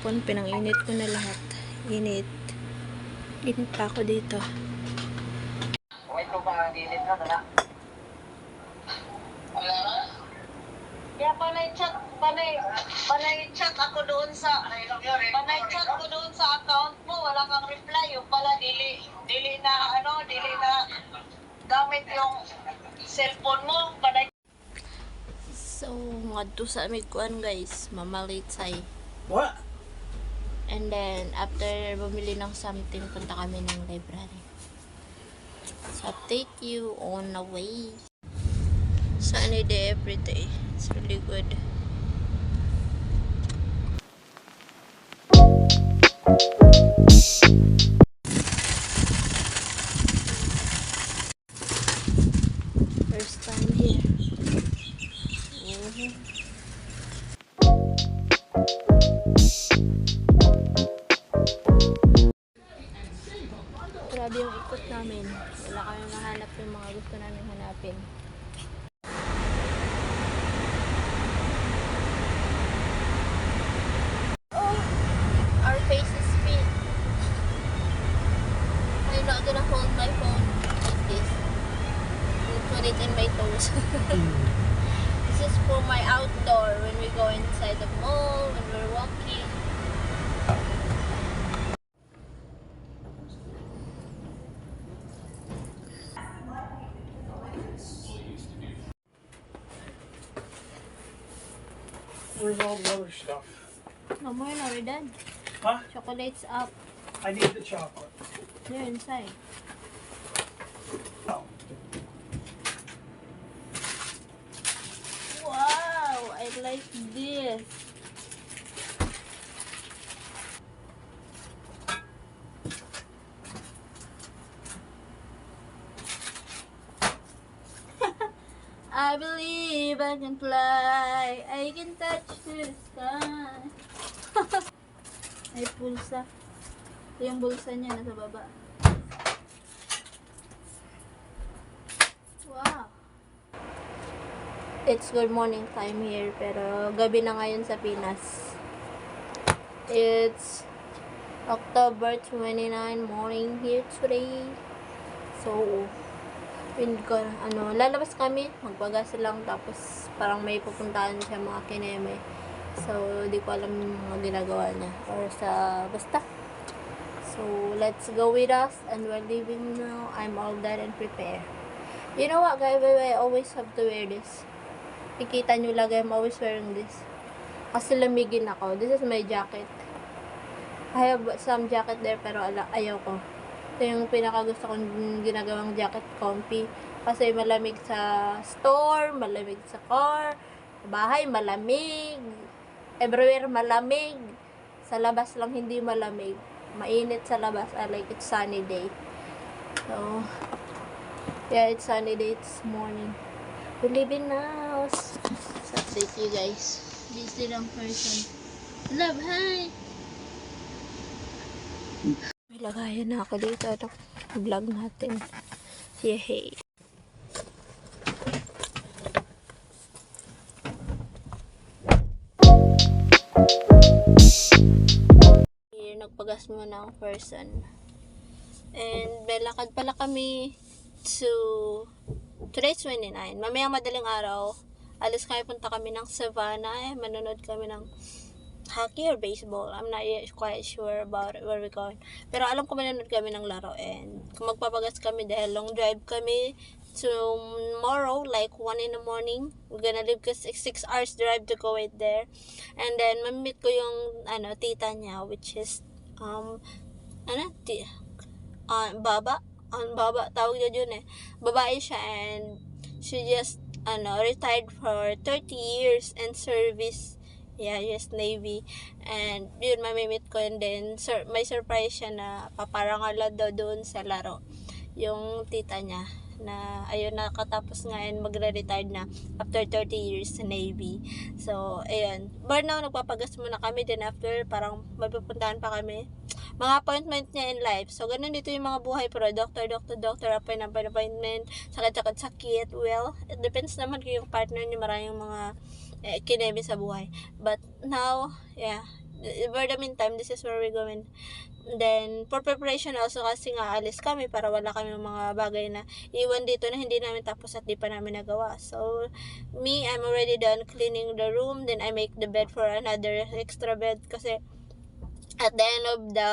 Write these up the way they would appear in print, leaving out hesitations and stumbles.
aircon, pinang-init ko na lahat. Init pa ako dito. Ito ba ang init na? Kaya panay chat ako doon sa account mo, wala kang reply. Yung pala dili na gamit yung cellphone mo. So, ngadto sa amig kuan guys, mamalitay. What? And then, after bumili ng something, punta kami ng library. So, update you on the way. Sunny day every day. It's really good. First time here. Grabe yung ikot namin. Wala kami mahanap yung mga gusto namin hanapin. Oh, our face is fit. I'm not gonna hold my phone like this. I'll put it in my toes. This is for my outdoor when we go inside the mall, when we're walking. Where's all the other stuff? No more na, we're done. Huh? Chocolate's up. I need the chocolate. They're inside. Oh. Wow, I like this. I believe I can fly. I can touch the sky. May pulsa. Ito yung bulsa niya nasa baba. Wow. It's good morning time here, pero gabi na ngayon sa Pinas. It's October 29 morning here today. So, lalabas kami, magbagas lang, tapos parang may pupuntahan siya mga kineme. So, di ko alam yung mga ginagawa niya. Or basta. So, let's go with us, and we're leaving now. I'm all done and prepared. You know what, guys? I always have to wear this. Ikita nyo lagi, I'm always wearing this. Kasi lamigin ako. This is my jacket. I have some jacket there, pero ayaw ko. Ito yung pinaka gusto kong ginagawang jacket, comfy. Kasi malamig sa store, malamig sa car, sa bahay, malamig. Everywhere malamig. Sa labas lang hindi malamig. Mainit sa labas. I like it sunny day. So, yeah, it's sunny day this morning. We're leaving now. So, update you guys. Busy lang person. Love, hi! May lagayan na ako dito. Vlog natin. Yehey! Here, nagpagas muna ang person. And may lakad pala kami to today's 29. Mamaya madaling araw, alis kami, punta kami ng Savannah. Manonood kami ng hockey or baseball. I'm not yet quite sure about it, where we're going. Pero alam ko manonood kami ng laro. And kung magpapagas kami dahil long drive kami tomorrow, like 1 in the morning. We're gonna leave kasi 6 hours drive to go right there. And then, mamit ko yung tita niya, which is Baba, tawag niya yun eh. Babae siya, and she just, retired for 30 years in service. Yeah, US Navy. And, yun, mamimit ko. And then, may surprise siya na paparangala daw doon sa laro. Yung tita niya, na, ayun, nakatapos nga and magre-retired na after 30 years sa Navy. So, ayun. But now, nagpapagas muna kami. Then, after, parang mapupuntahan pa kami. Mga appointment niya in life. So, ganun dito yung mga buhay. Pero, doctor, appointment, sakit. Well, it depends naman kung yung partner niyo, maraming mga kinemi sa buhay. But, now, yeah, For the meantime, this is where we're going. Then, for preparation also kasi nga alis kami para wala kami mga bagay na iwan dito na hindi namin tapos at di pa namin nagawa. So, I'm already done cleaning the room. Then, I make the bed for another extra bed kasi at the end of the,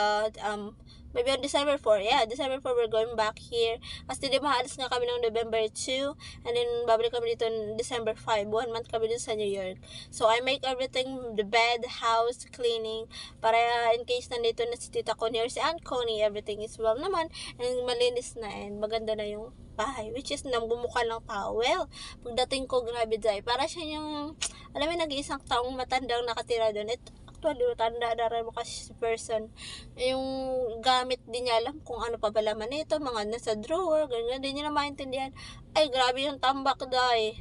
maybe on December 4, December 4, we're going back here. Kasi di ba, alis nga kami ng November 2, and then babalik kami dito on December 5, 1 month kami dito sa New York. So, I make everything, the bed, house, cleaning, para in case nandito na si Tita Connie or si Aunt Connie, everything is well naman, and malinis na, and maganda na yung bahay, which is nambumuka ng towel. Pagdating ko, grabe dahil, para siya yung, alam mo, nag-iisang taong matandang nakatira doon. Actually, tanda na rin mo kasi si person. Yung gamit din niya alam kung ano pa ba laman nito, mga nasa drawer, ganyan, din niya na maintindihan. Ay, grabe yung tambak dahil.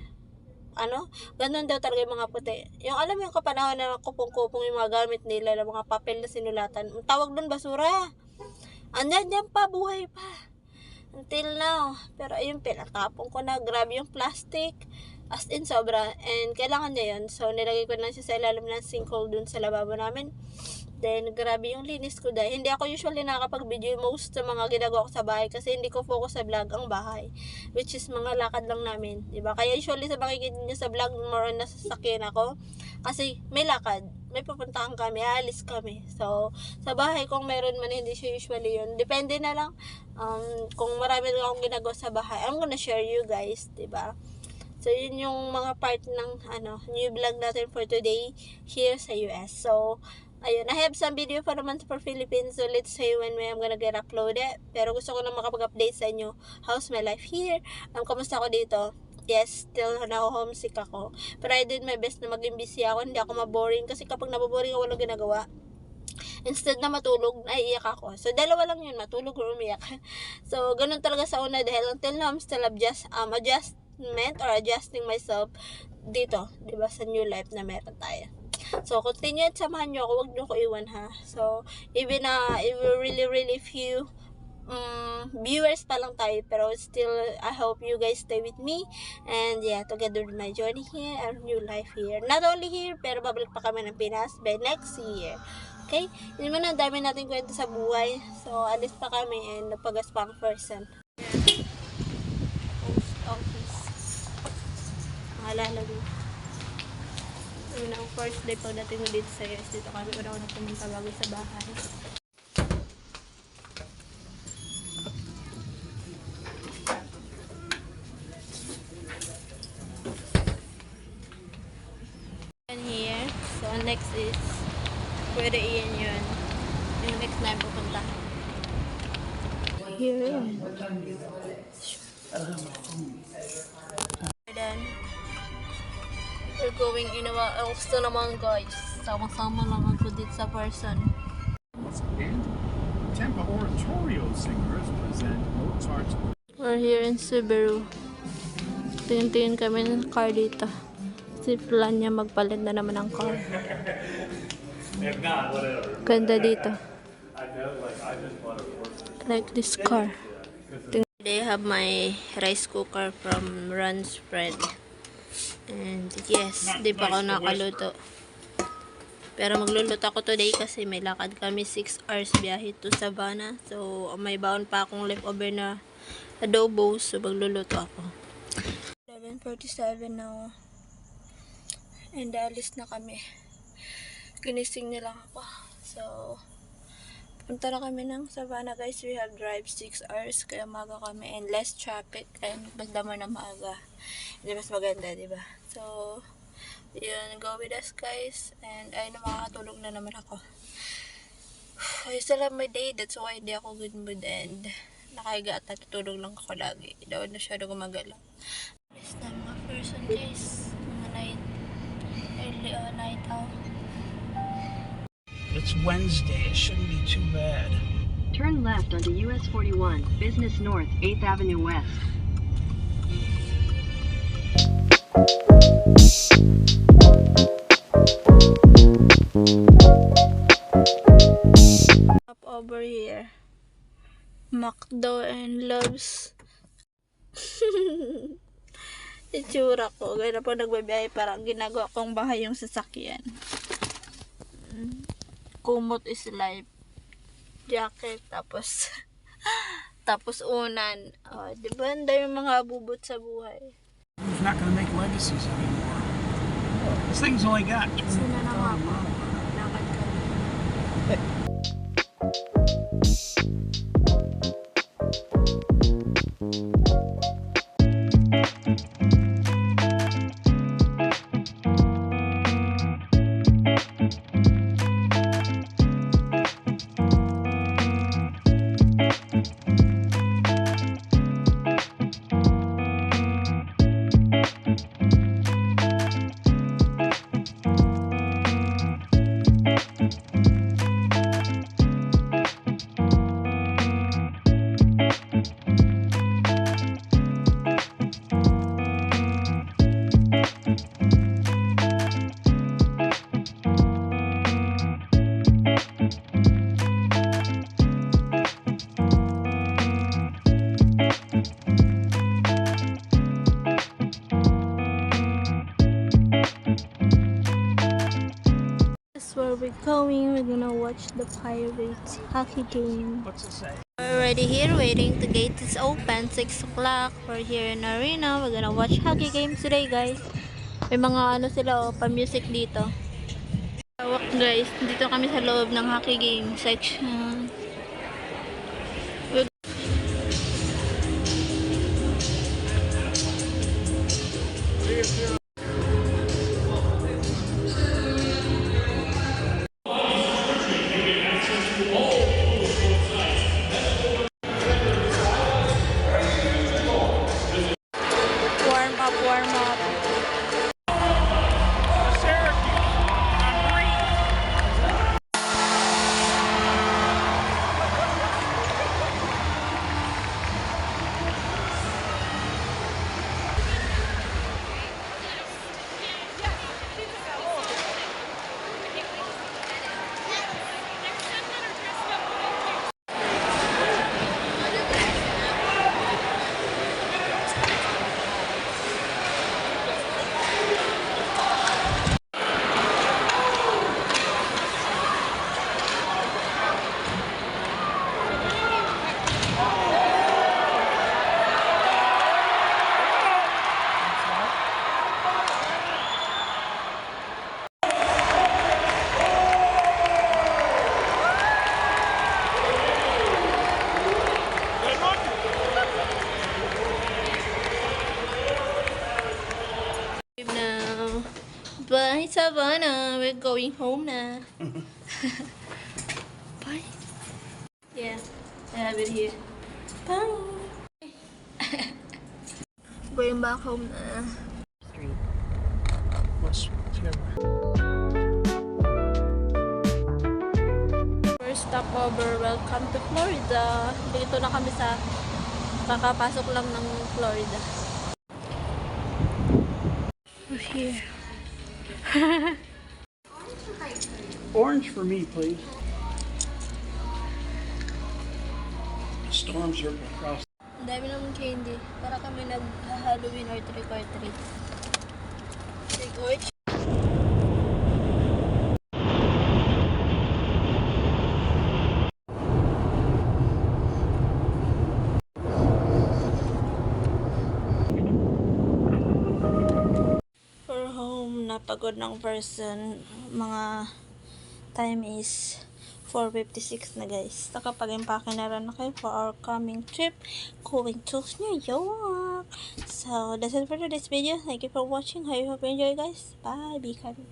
Ganun daw talaga yung mga puti. Yung alam mo yung kapanahon na kupong-kupong yung mga gamit nila, yung mga papel na sinulatan. Ang tawag doon basura. Andyan dyan pa, buhay pa. Until now. Pero ayun, pinatapon ko na. Grabe yung plastic. As in, sobra. And kailangan niya yun. So, nilagay ko na siya sa ilalim ng sinkhole dun sa lababo namin. Then, grabe yung linis ko dahil hindi ako usually nakakapag-video most sa mga ginagawa ko sa bahay kasi hindi ko focus sa vlog ang bahay. Which is mga lakad lang namin. Diba? Kaya usually sa makikita nyo sa vlog, more on nasasakyan ako. Kasi may lakad. May pupuntahan kami, alis kami. So, sa bahay kung meron man, hindi siya usually yun. Depende na lang kung marami lang akong ginagawa sa bahay. I'm gonna share you guys, diba? So, yun yung mga part ng new vlog natin for today here sa US. So, ayun, I have some video for naman for Philippines. So, let's say when I'm gonna get uploaded. Pero gusto ko na makapag-update sa inyo. How's my life here? Kamusta ako dito? Yes, still na-homesick ako. Pero I did my best na maging busy ako. Hindi ako maboring. Kasi kapag naboboring ako, walang ginagawa. Instead na matulog, naiiyak ako. So, dalawa lang yun, matulog or umiyak. So, ganun talaga sa una dahil until now, I'm still adjusting myself dito, di ba, sa new life na meron tayo. So, continue at samahan nyo ako, huwag nyo ko iwan ha. So, even if really few viewers pa lang tayo, pero still, I hope you guys stay with me, and yeah, together with my journey here, our new life here. Not only here, pero babalik pa kami ng Pinas by next year. Okay? Yun muna, dami natin kwento sa buhay. So, alis pa kami and napagaspang person. Post office. Maalala mo. Yun ang first day pagdating mo dito sa US. Dito kami una pumunta bago sa bahay. And here. So, next is pwede iyan yun. Yung next na yung pupunta. Here. Then, we're going in else to naman guys. Sama-sama lang ako dito sa person. And Tampa Oratorio Singers present Mozart's. We're here in Subaru. Tingin-tingin kami ng car dito. Si plan niya magpalit na naman ng car. If not, whatever. Ganda dito. I know, I just want to. Like this car. They have my rice cooker from Run's Spread. And yes, di pa ako nakaluto. Pero magluluto ako today kasi may lakad kami 6 hours biyahe to Savannah. So, may baon pa akong leftover na adobo. So, magluluto ako. 11:47 now. And alis na kami. Ginising nila ako. So, punta na kami ng Savannah guys. We have drive 6 hours. Kaya maga kami. And less traffic. And banda mo na maaga. Hindi mas maganda, diba? So, yun. Go with us guys. And ay makakatulog na naman ako. I still have my day. That's why hindi ako good mood. And nakahiga at natutulog lang ako lagi. Daw na siya gumagalaw. Best na mga person guys. Mga night. Early night out. It's Wednesday. It shouldn't be too bad. Turn left onto US 41, Business North, 8th Avenue West. Up over here. McDo and Loves. Itsura ko. Gaya na po nagbabiyahe parang ginagawa kong bahay yung sasakyan. kumot is life jacket, tapos tapos unan. Oh, di ba? Ang dami mga bubot sa buhay. Who's not going to make legacies anymore? This thing's only got Sino na nga po? Lakad kami. That's where we're going. We're gonna watch the Pirates hockey game. What's it say? We're already here waiting. The gate is open. 6 o'clock. We're here in arena. We're gonna watch hockey game today, guys. May mga ano sila, oh, pa-music dito. Tawak, guys. Dito kami sa loob ng hockey game section. Warm up, warm up. Now, bye Savannah, we're going home na. Bye. Yeah, I have it here. Bye. Going back home na. What's First stopover, welcome to Florida. Dito na kami sa kakapasok lang ng Florida. We're here. Orange for me, please. Storm circle across. Ang dami naman candy. Para kami nag-Halloween or trick or treat. Trick or treat. For home, napagod ng person. Mga time is 4:56 na, guys. Nakapag-impake na rin na kayo for our coming trip going to New York. So, that's it for today's video. Thank you for watching. I hope you enjoy, guys. Bye. Be kind.